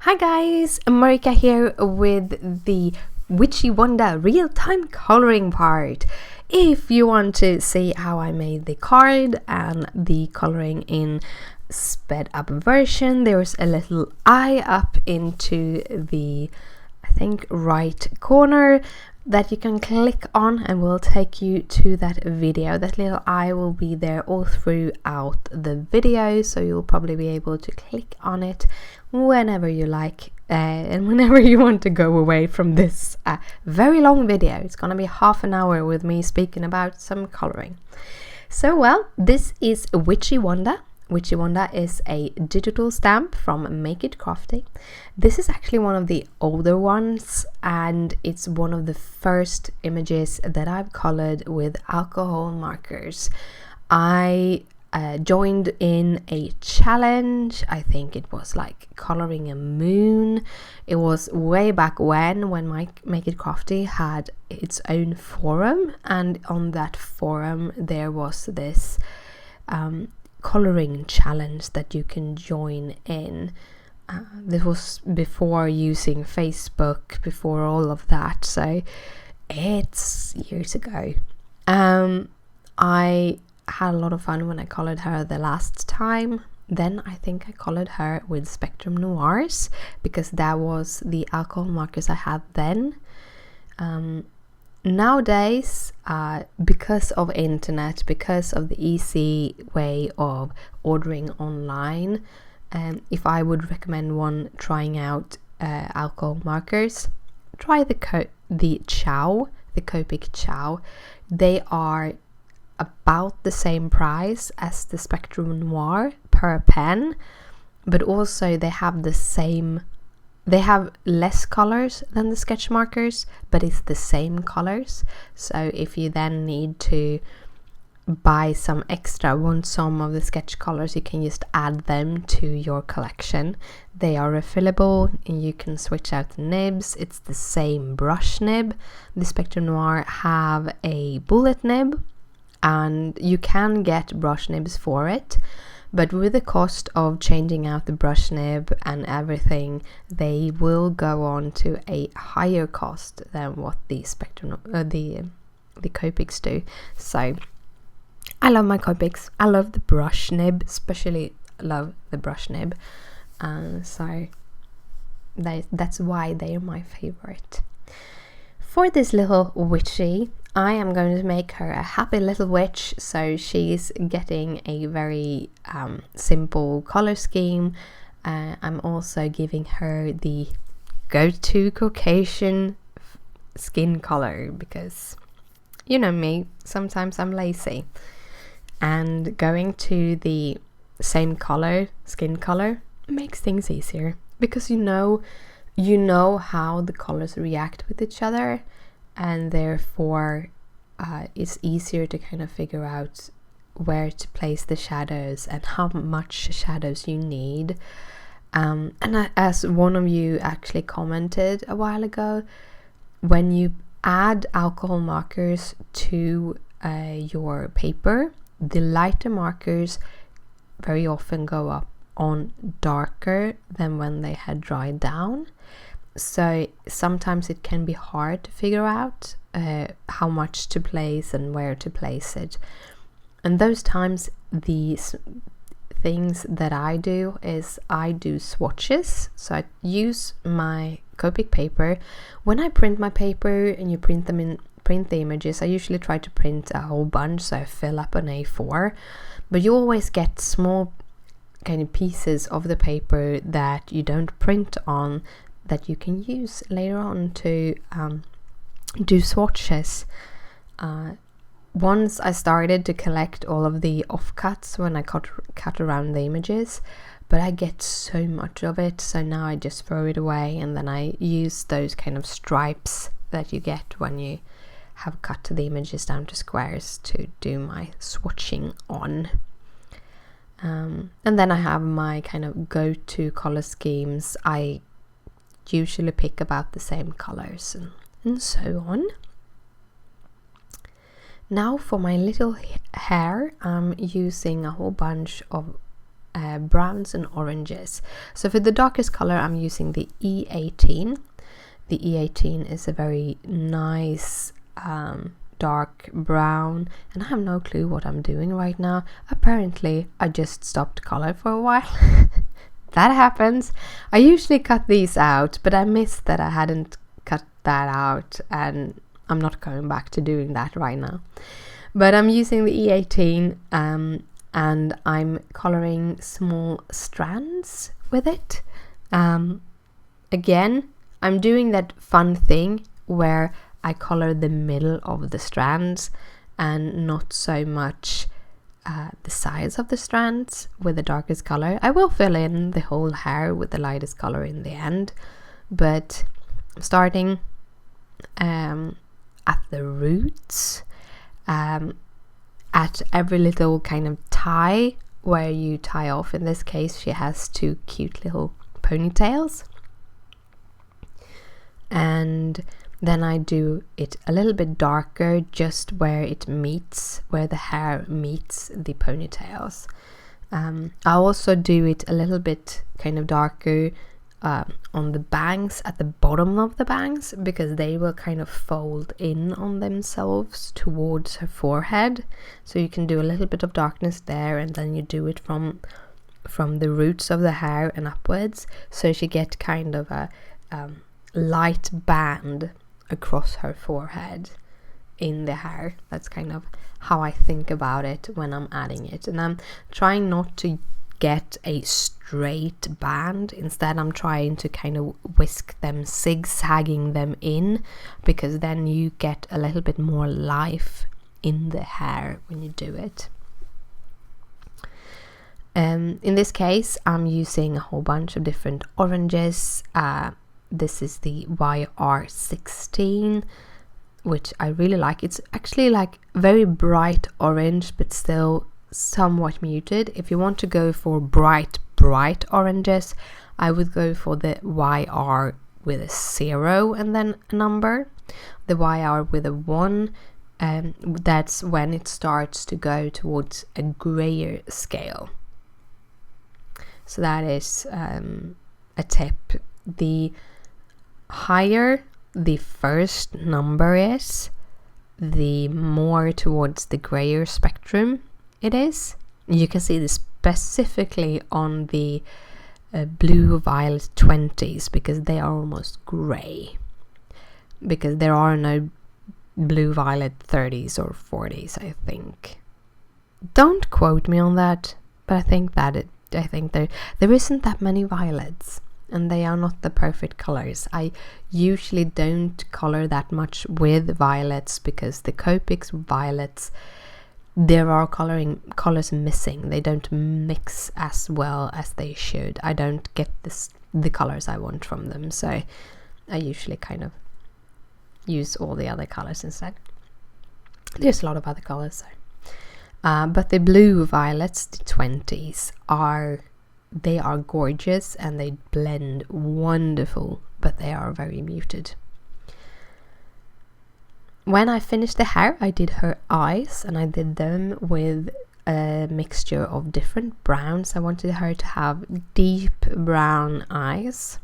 Hi guys, Marika here with the Witchy Wanda real-time coloring part. If you want to see how I made the card and the coloring in sped up version, there's a little eye up into the, I think, right corner that you can click on and will take you to that video. That little eye will be there all throughout the video, so you'll probably be able to click on it whenever you like and whenever you want to go away from this very long video. It's gonna be half an hour with me speaking about some coloring. So well, this is Witchy Wanda. Witchy Wanda is a digital stamp from Make It Crafty. This is actually one of the older ones, and it's one of the first images that I've colored with alcohol markers. I joined in a challenge. I think it was like coloring a moon. It was way back when Make It Crafty had its own forum, and on that forum there was this coloring challenge that you can join in. This was before using Facebook, before all of that, so it's years ago. I had a lot of fun when I colored her the last time. Then I think I colored her with Spectrum Noirs because that was the alcohol markers I had then. Nowadays, because of internet, because of the easy way of ordering online, if I would recommend one trying out alcohol markers, try the Copic Chow. They are about the same price as the Spectrum Noir per pen, but also they have less colors than the sketch markers, but it's the same colors. So if you then need to buy some extra, want some of the sketch colors, you can just add them to your collection. They are refillable and you can switch out the nibs. It's the same brush nib. The Spectrum Noir have a bullet nib, and you can get brush nibs for it. But with the cost of changing out the brush nib and everything, they will go on to a higher cost than what the Spectrum, the Copics do. So I love my Copics. I love the brush nib, especially love the brush nib. So that's why they are my favorite. For this little witchy, I am going to make her a happy little witch, so she's getting a very simple color scheme. I'm also giving her the go-to Caucasian skin color because, you know me, sometimes I'm lazy. And going to the same color, skin color, makes things easier because you know how the colors react with each other, and therefore it's easier to kind of figure out where to place the shadows and how much shadows you need. And as one of you actually commented a while ago, when you add alcohol markers to your paper, the lighter markers very often go up on darker than when they had dried down. So sometimes it can be hard to figure out how much to place and where to place it. And those times, these things that I do is I do swatches. So I use my Copic paper. When I print my paper and you print the images, I usually try to print a whole bunch, so I fill up an A4. But you always get small kind of pieces of the paper that you don't print on, that you can use later on to do swatches. Once I started to collect all of the offcuts when I cut around the images, but I get so much of it, so now I just throw it away, and then I use those kind of stripes that you get when you have cut the images down to squares to do my swatching on. And then I have my kind of go-to color schemes. I usually pick about the same colors and so on. Now for my little hair, I'm using a whole bunch of browns and oranges. So for the darkest color, I'm using the E18. The E18 is a very nice dark brown, and I have no clue what I'm doing right now. Apparently I just stopped color for a while. That happens. I usually cut these out, but I missed that I hadn't cut that out, and I'm not going back to doing that right now. But I'm using the E18 and I'm coloring small strands with it. Again, I'm doing that fun thing where I color the middle of the strands and not so much the sides of the strands with the darkest color. I will fill in the whole hair with the lightest color in the end, but starting at the roots, at every little kind of tie where you tie off. In this case, she has 2 cute little ponytails. And then I do it a little bit darker just where it meets, where the hair meets the ponytails. I also do it a little bit kind of darker on the bangs, at the bottom of the bangs, because they will kind of fold in on themselves towards her forehead. So you can do a little bit of darkness there, and then you do it from the roots of the hair and upwards, so she get kind of a light band across her forehead in the hair. That's kind of how I think about it when I'm adding it, and I'm trying not to get a straight band. Instead, I'm trying to kind of whisk them, zigzagging them in, because then you get a little bit more life in the hair when you do it. In this case, I'm using a whole bunch of different oranges. This is the YR16, which I really like. It's actually like very bright orange, but still somewhat muted. If you want to go for bright oranges, I would go for the YR with a 0 and then a number. The YR with a 1, that's when it starts to go towards a grayer scale. So that is a tip. The higher the first number is, the more towards the grayer spectrum it is. You can see this specifically on the blue violet 20s, because they are almost grey, because there are no blue violet 30s or 40s, I think. Don't quote me on that, but I think there isn't that many violets, and they are not the perfect colors. I usually don't color that much with violets, because the Copic violets, there are colors missing. They don't mix as well as they should. I don't get the colors I want from them, so I usually kind of use all the other colors instead. There's a lot of other colors, but the blue violets, the 20s, are gorgeous, and they blend wonderful, but they are very muted. When I finished the hair, I did her eyes, and I did them with a mixture of different browns. I wanted her to have deep brown eyes.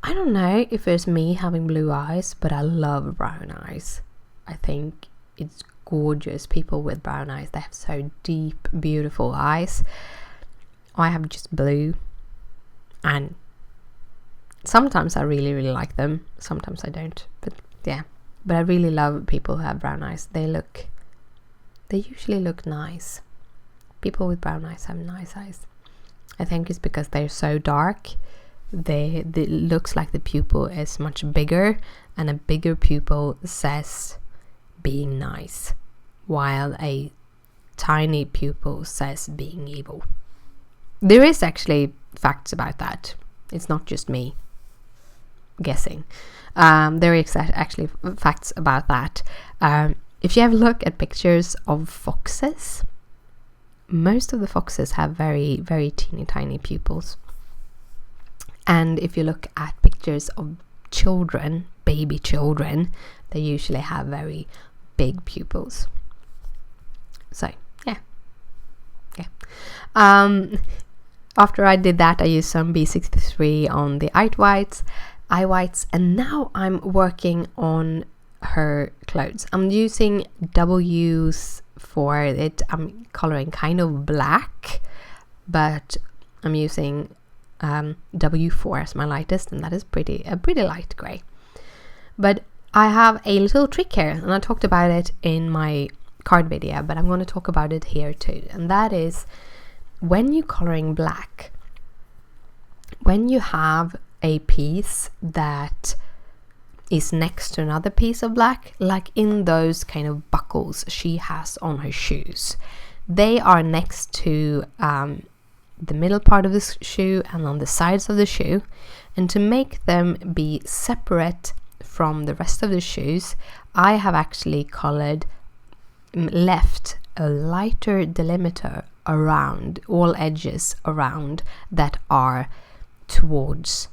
I don't know if it's me having blue eyes, but I love brown eyes. I think it's gorgeous. People with brown eyes, they have so deep, beautiful eyes. I have just blue, and sometimes I really, really like them. Sometimes I don't, but yeah. But I really love people who have brown eyes. They usually look nice. People with brown eyes have nice eyes. I think it's because they're so dark. It looks like the pupil is much bigger, and a bigger pupil says being nice, while a tiny pupil says being evil. There is actually facts about that. It's not just me guessing. There is actually facts about that. If you have a look at pictures of foxes, most of the foxes have very, very teeny tiny pupils. And if you look at pictures of children, baby children, they usually have very big pupils. So, yeah. after I did that, I used some B63 on the eye whites, and now I'm working on her clothes. I'm using W's for it. I'm coloring kind of black, but I'm using W4 as my lightest, and that is a pretty light grey. But I have a little trick here, and I talked about it in my card video, but I'm going to talk about it here too, and that is when you're coloring black, when you have a piece that is next to another piece of black, like in those kind of buckles she has on her shoes, they are next to the middle part of the shoe and on the sides of the shoe, and to make them be separate from the rest of the shoes, I have actually left a lighter delimiter around all edges around that are towards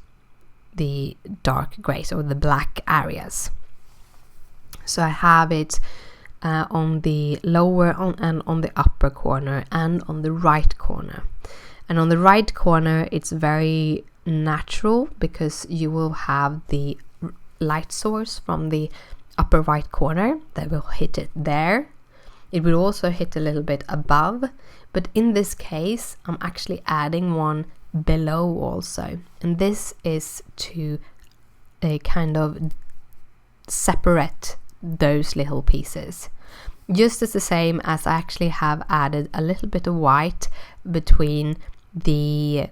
the dark grays or the black areas. So I have it on the lower and on the upper corner and on the right corner. And on the right corner it's very natural because you will have the light source from the upper right corner that will hit it there. It will also hit a little bit above, but in this case I'm actually adding one below also, and this is to kind of separate those little pieces, just as the same as I actually have added a little bit of white between the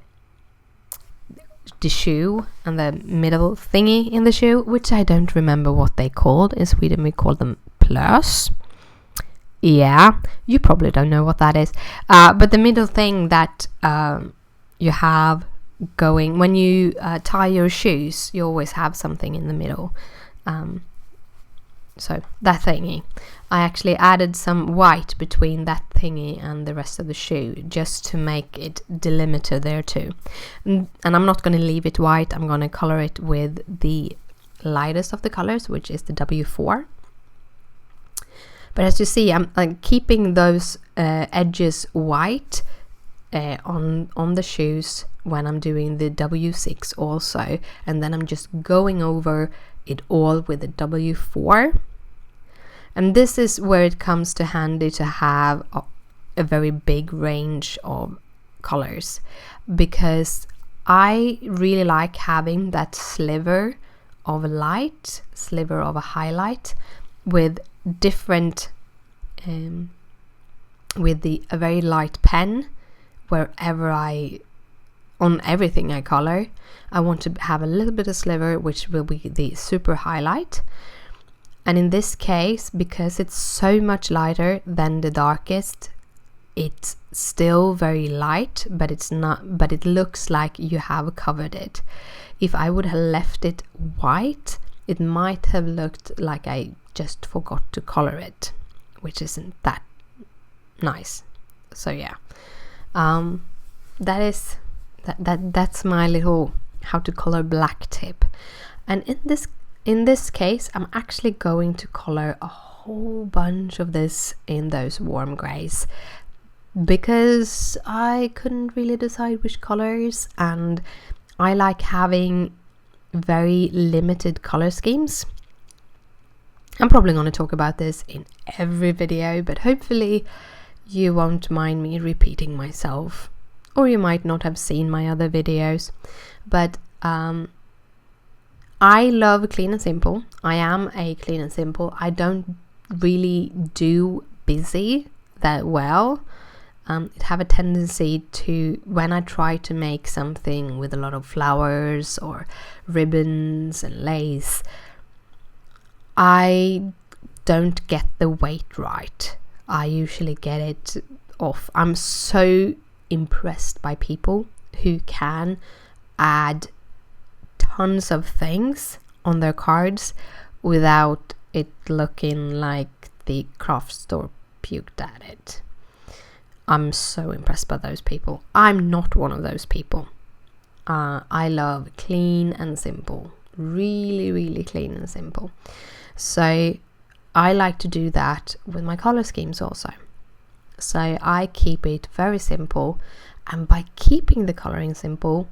shoe and the middle thingy in the shoe, which I don't remember what they called. In Sweden we call them plös. Yeah, you probably don't know what that is, but the middle thing that you have going when you tie your shoes, you always have something in the middle, so that thingy, I actually added some white between that thingy and the rest of the shoe just to make it delimiter there too, and I'm not going to leave it white. I'm going to color it with the lightest of the colors, which is the W4. But as you see, I'm keeping those edges white on the shoes when I'm doing the W6 also, and then I'm just going over it all with the W4. And this is where it comes to handy to have a very big range of colors, because I really like having that sliver of a light, sliver of a highlight with different with a very light pen wherever on everything I color. I want to have a little bit of sliver, which will be the super highlight. And in this case, because it's so much lighter than the darkest, it's still very light, but it's not, but it looks like you have covered it. If I would have left it white, it might have looked like I just forgot to color it, which isn't that nice. So yeah, that's my little how to color black tip. And in this case, I'm actually going to color a whole bunch of this in those warm grays, because I couldn't really decide which colors, and I like having very limited color schemes. I'm probably going to talk about this in every video, but hopefully you won't mind me repeating myself, or you might not have seen my other videos. But I love clean and simple. I am a clean and simple. I don't really do busy that well. It have a tendency to, when I try to make something with a lot of flowers or ribbons and lace, I don't get the weight right. I usually get it off. I'm so impressed by people who can add tons of things on their cards without it looking like the craft store puked at it. I'm so impressed by those people. I'm not one of those people. I love clean and simple. Really, really clean and simple. So I like to do that with my color schemes also. So I keep it very simple, And by keeping the coloring simple,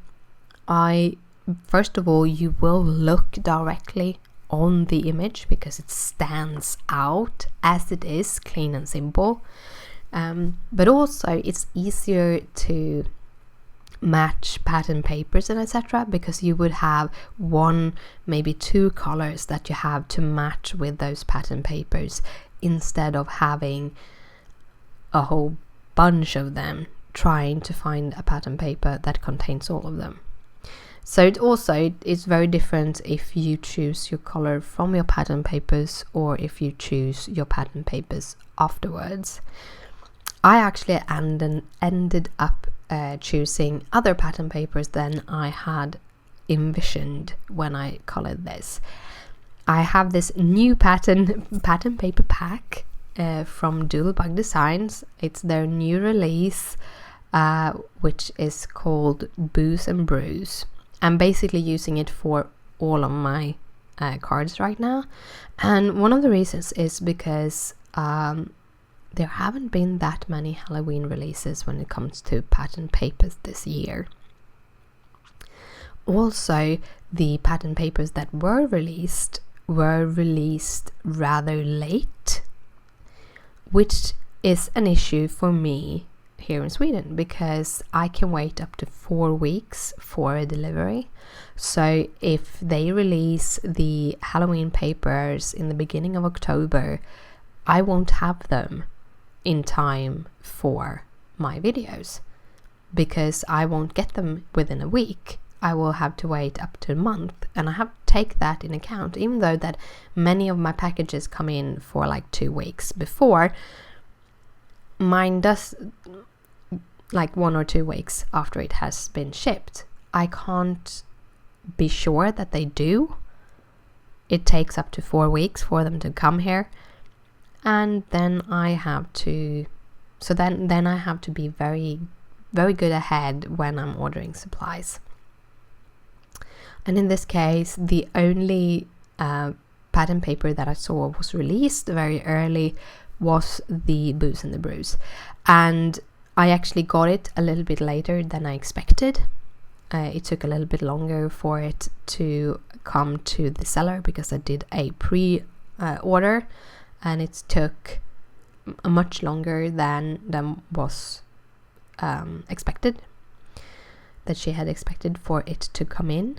first of all, you will look directly on the image because it stands out as it is clean and simple. But also it's easier to match pattern papers and etc., because you would have one, maybe two colors that you have to match with those pattern papers, instead of having a whole bunch of them trying to find a pattern paper that contains all of them. So it also is very different if you choose your color from your pattern papers or if you choose your pattern papers afterwards. I actually ended up choosing other pattern papers than I had envisioned when I colored this. I have this new pattern paper pack from Doodlebug Designs. It's their new release, which is called Booze and Brews. I'm basically using it for all of my cards right now, and one of the reasons is because there haven't been that many Halloween releases when it comes to pattern papers this year. Also, the pattern papers that were released rather late, which is an issue for me here in Sweden, because I can wait up to 4 weeks for a delivery. So if they release the Halloween papers in the beginning of October, I won't have them in time for my videos, because I won't get them within a week. I will have to wait up to a month, and I have to take that in account, even though that many of my packages come in for like 2 weeks before. Mine does like 1 or 2 weeks after it has been shipped. I can't be sure that they do. It takes up to 4 weeks for them to come here, and then I have to I have to be very, very good ahead when I'm ordering supplies. And in this case, the only pattern paper that I saw was released very early was the Booze and the Brews, and I actually got it a little bit later than I expected. It took a little bit longer for it to come to the seller because I did a pre-order, and it took much longer than was expected, that she had expected for it to come in,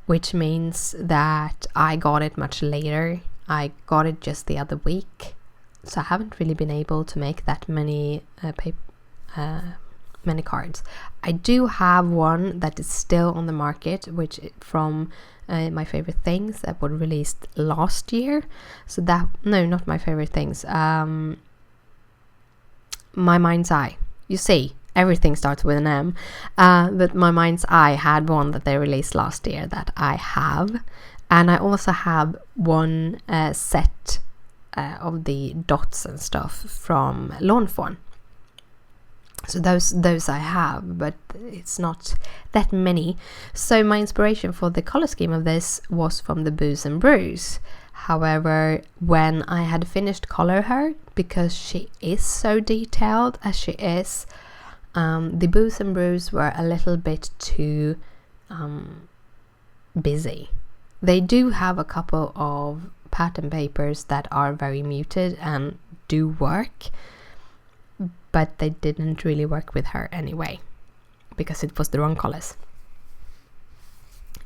which means that I got it much later. I got it just the other week, so I haven't really been able to make that many many cards. I do have one that is still on the market, which from my favorite things that were released last year. So that, no, not my favorite things, My Mind's Eye. You see, everything starts with an M, but My Mind's Eye had one that they released last year that I have, and I also have one set of the dots and stuff from Lawn Fawn. So those I have, but it's not that many. So my inspiration for the color scheme of this was from the Booze and Brews. However, when I had finished color her, because she is so detailed as she is, the Booze and Brews were a little bit too busy. They do have a couple of pattern papers that are very muted and do work, but they didn't really work with her anyway, because it was the wrong colors.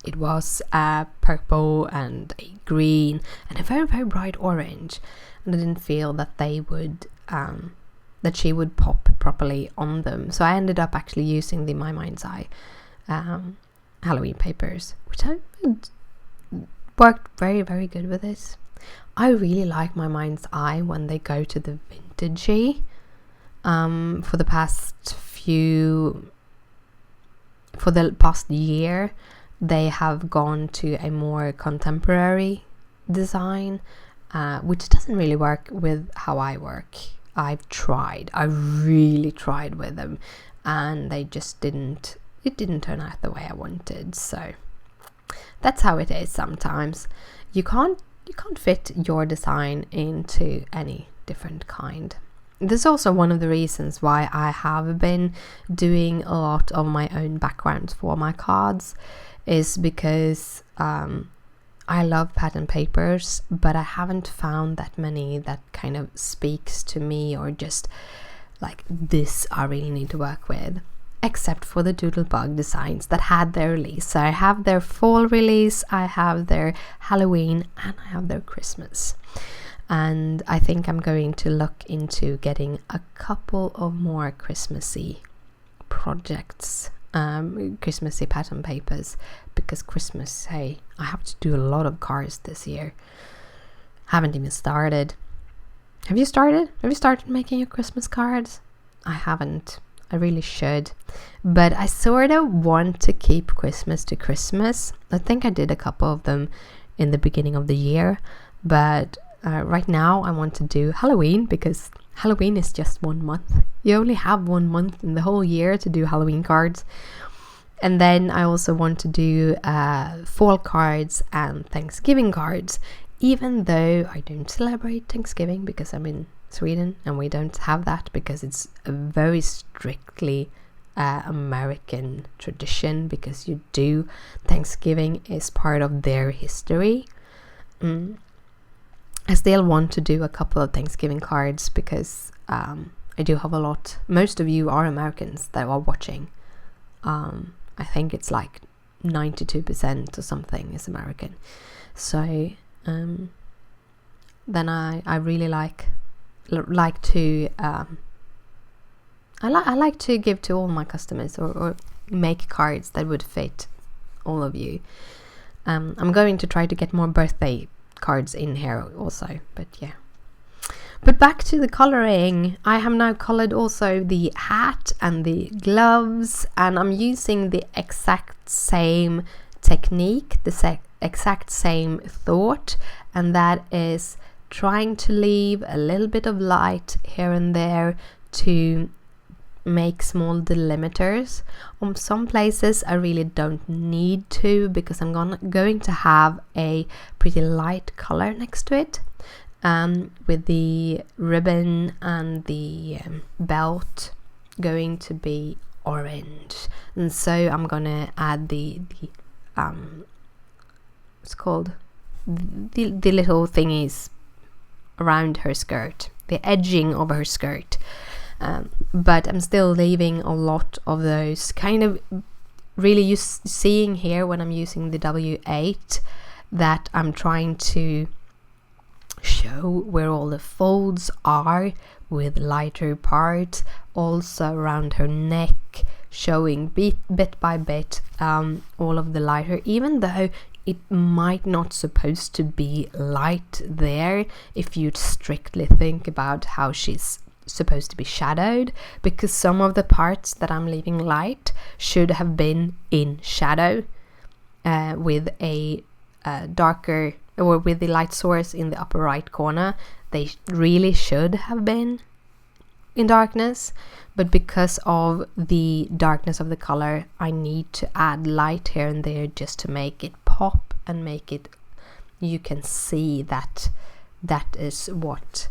It was a purple and a green and a very, very bright orange, and I didn't feel that they would that she would pop properly on them. So I ended up actually using the My Mind's Eye Halloween papers, which I worked very, very good with this. I really like My Mind's Eye when they go to the vintagey. For the past year, they have gone to a more contemporary design, which doesn't really work with how I work. I really tried with them, and it didn't turn out the way I wanted. So that's how it is sometimes. You can't fit your design into any different kind this is also one of the reasons why I have been doing a lot of my own backgrounds for my cards, is because I love pattern papers, but I haven't found that many that kind of speaks to me, or just like, this I really need to work with, except for the Doodlebug designs that had their release. So I have their fall release, I have their Halloween, and I have their Christmas. And I think I'm going to look into getting a couple of more Christmassy projects, Christmassy pattern papers, because Christmas, hey, I have to do a lot of cards this year. Haven't even started. Have you started? Have you started making your Christmas cards? I haven't. I really should. But I sort of want to keep Christmas to Christmas. I think I did a couple of them in the beginning of the year, but right now I want to do Halloween, because Halloween is just 1 month. You only have 1 month in the whole year to do Halloween cards. And then I also want to do fall cards and Thanksgiving cards, even though I don't celebrate Thanksgiving because I'm in Sweden and we don't have that, because it's a very strictly American tradition, because you do Thanksgiving is part of their history. I still want to do a couple of Thanksgiving cards, because I do have a lot. Most of you are Americans that are watching. I think it's like 92% or something is American. So then I really like to I like to give to all my customers, or make cards that would fit all of you. I'm going to try to get more birthday cards in here also, but yeah. But back to the coloring. I have now colored also the hat and the gloves, and I'm using the exact same technique, the exact same thought, and that is trying to leave a little bit of light here and there to make small delimiters. On some places I really don't need to, because I'm going to have a pretty light color next to it, with the ribbon and the belt going to be orange. And so I'm gonna add the what's called the little thingies around her skirt, the edging of her skirt. But I'm still leaving a lot of those kind of really seeing here when I'm using the W8 that I'm trying to show where all the folds are with lighter parts, also around her neck, showing bit by bit all of the lighter, even though it might not supposed to be light there if you strictly think about how she's supposed to be shadowed, because some of the parts that I'm leaving light should have been in shadow with a darker, or with the light source in the upper right corner. They really should have been in darkness, but because of the darkness of the color, I need to add light here and there just to make it pop and make it, you can see that is what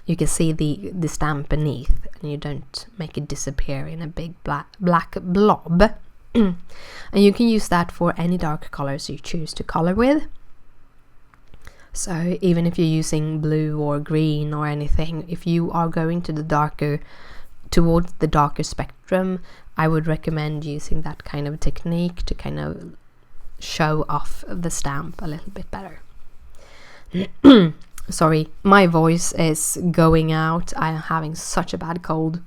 you can see, the stamp beneath, and you don't make it disappear in a big black blob. And you can use that for any dark colors you choose to color with. So even if you're using blue or green or anything, if you are going to towards the darker spectrum, I would recommend using that kind of technique to kind of show off the stamp a little bit better. Sorry, my voice is going out. I'm having such a bad cold,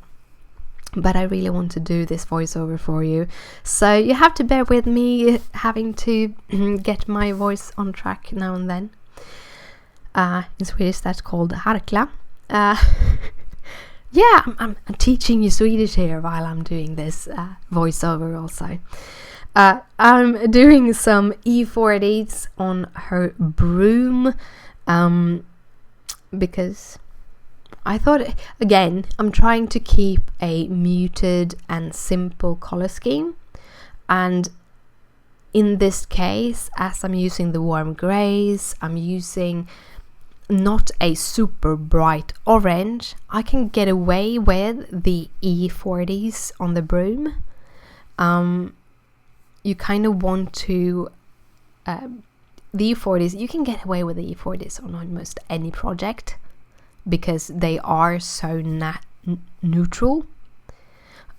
but I really want to do this voiceover for you, so you have to bear with me having to get my voice on track now and then. In Swedish that's called harkla. Yeah, I'm teaching you Swedish here while I'm doing this voiceover also. I'm doing some E40s on her broom, because I thought, again, I'm trying to keep a muted and simple color scheme, and in this case, as I'm using the warm grays, I'm using not a super bright orange, I can get away with the E40s on the broom. You kind of want to the E40s, you can get away with the E40s on almost any project because they are so neutral.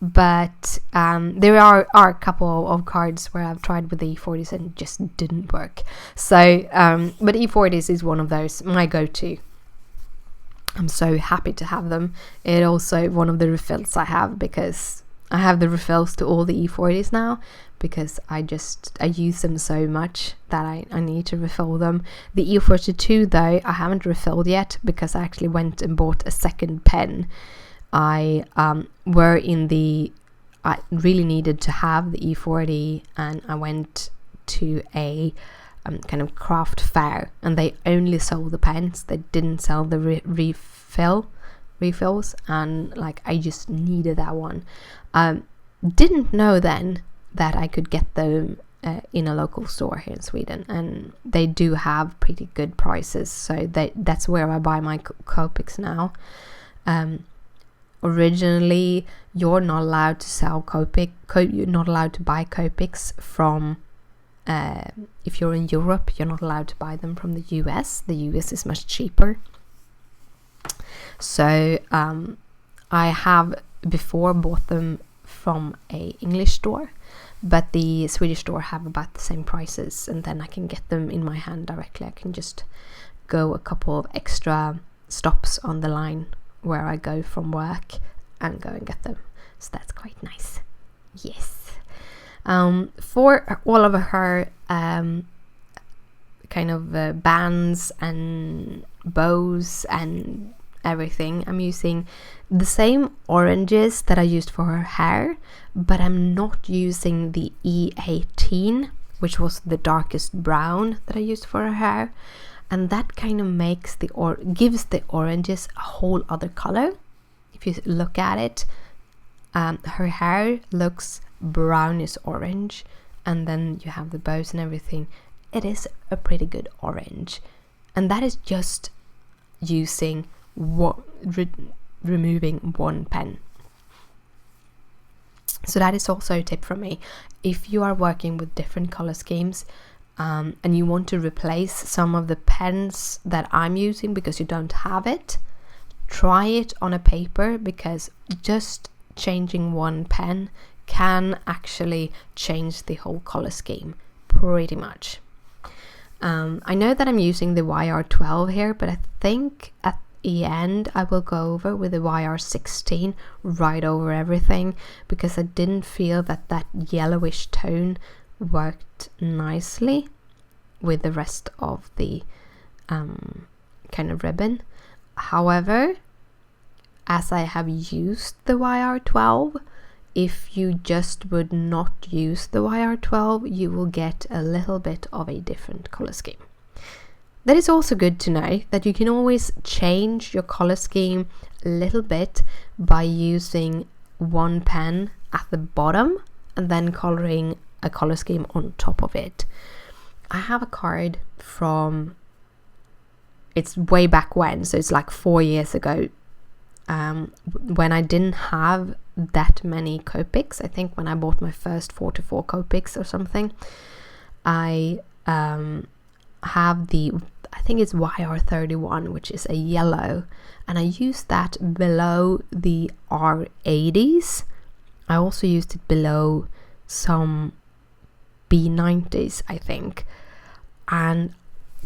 But there are a couple of cards where I've tried with the E40s and it just didn't work. So, but E40s is one of those, my go-to. I'm so happy to have them. It also one of the refills I have, because I have the refills to all the E40s now, because I use them so much that I need to refill them. The E42 though, I haven't refilled yet because I actually went and bought a second pen. I really needed to have the E40, and I went to a kind of craft fair, and they only sold the pens. They didn't sell the refills, and like I just needed that one. Didn't know then that I could get them in a local store here in Sweden, and they do have pretty good prices. So that's where I buy my Copics now. Originally, you're not allowed to sell Copic. You're not allowed to buy Copics from. If you're in Europe, you're not allowed to buy them from the US. The US is much cheaper. So I have before bought them from a English store, but the Swedish store have about the same prices, and then I can get them in my hand directly. I can just go a couple of extra stops on the line where I go from work and go and get them. So that's quite nice. Yes. For all of her kind of bands and bows and everything, I'm using the same oranges that I used for her hair, but I'm not using the E18, which was the darkest brown that I used for her hair. And that kind of makes gives the oranges a whole other color. If you look at it, her hair looks brownish orange, and then you have the bows and everything. It is a pretty good orange, and that is just using removing one pen. So that is also a tip from me. If you are working with different color schemes, and you want to replace some of the pens that I'm using because you don't have it, try it on a paper, because just changing one pen can actually change the whole color scheme pretty much. I know that I'm using the YR12 here, but I think at the end I will go over with the YR16 right over everything, because I didn't feel that yellowish tone worked nicely with the rest of the kind of ribbon. However, as I have used the YR12, if you just would not use the YR12, you will get a little bit of a different color scheme. That is also good to know, that you can always change your color scheme a little bit by using one pen at the bottom and then coloring a color scheme on top of it. I have a card from, it's way back when, so it's like 4 years ago, when I didn't have that many Copics. I think when I bought my first 44 Copics or something, I have I think it's YR31, which is a yellow, and I used that below the R80s. I also used it below some B90s, I think, and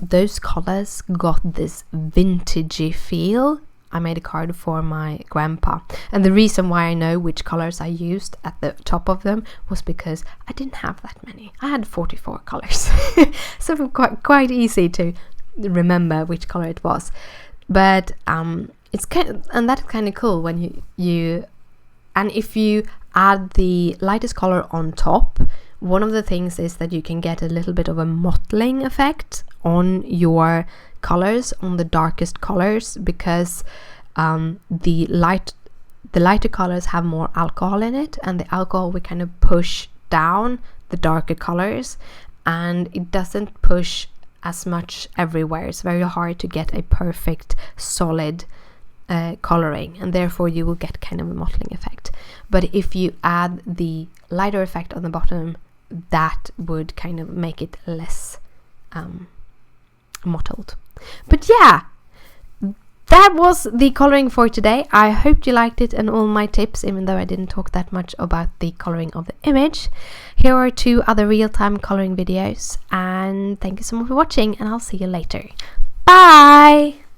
those colors got this vintagey feel. I made a card for my grandpa, and the reason why I know which colors I used at the top of them was because I didn't have that many. I had 44 colors, so quite easy to remember which color it was. But it's that's kind of cool when you and if you add the lightest color on top. One of the things is that you can get a little bit of a mottling effect on your colors, on the darkest colors, because the lighter colors have more alcohol in it, and the alcohol will kind of push down the darker colors, and it doesn't push as much everywhere. It's very hard to get a perfect solid coloring, and therefore you will get kind of a mottling effect. But if you add the lighter effect on the bottom, that would kind of make it less mottled. But yeah, that was the coloring for today. I hope you liked it and all my tips, even though I didn't talk that much about the coloring of the image. Here are 2 other real-time coloring videos, and thank you so much for watching, and I'll see you later. Bye!